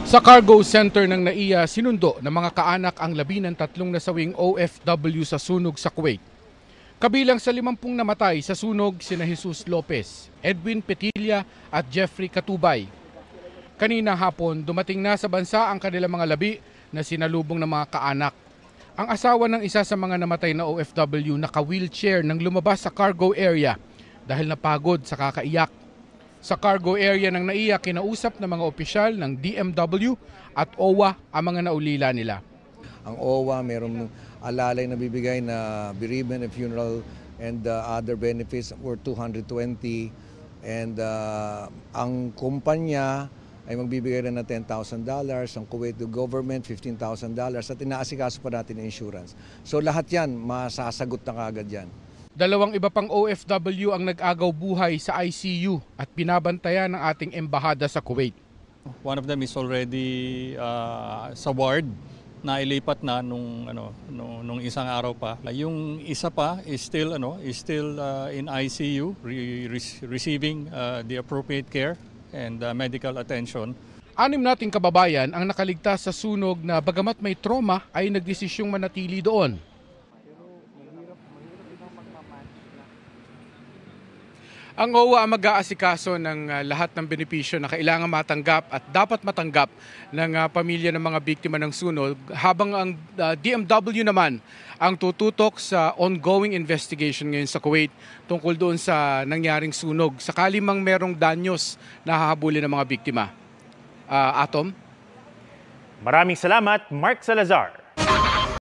Sa cargo center ng NAIA, sinundo ng mga kaanak ang 13 nasawing OFW sa sunog sa Kuwait. Kabilang sa 50 namatay sa sunog sina Jesus Lopez, Edwin Petilla at Jeffrey Katubay. Kanina hapon, dumating na sa bansa ang kanilang mga labi na sinalubong ng mga kaanak. Ang asawa ng isa sa mga namatay na OFW naka-wheelchair nang lumabas sa cargo area dahil napagod sa kakaiyak. Sa cargo area ng NAIA, kinausap ng mga opisyal ng DMW at OWA ang mga naulila nila. Ang OWA mayroong alalay na bibigay na bereavement and funeral and other benefits for 220, and ang kumpanya ay magbibigay rin ng $10,000, ang Kuwait government $15,000 at inaasikaso pa natin ng insurance. So lahat yan, masasagot na kaagad yan. 2 iba pang OFW ang nag-agaw buhay sa ICU at binabantayan ng ating embahada sa Kuwait. One of them is already sa ward na ilipat na nung isang araw pa. Yung isa pa is still in ICU receiving the appropriate care and medical attention. 6 nating kababayan ang nakaligtas sa sunog na bagamat may trauma ay nagdesisyong manatili doon. Ang OWA ang mag-aasikaso ng lahat ng benepisyo na kailangan matanggap at dapat matanggap ng pamilya ng mga biktima ng sunog, habang ang DMW naman ang tututok sa ongoing investigation ngayon sa Kuwait tungkol doon sa nangyaring sunog. Sakali mang merong danyos na hahabulin ng mga biktima. Atom? Maraming salamat, Mark Salazar.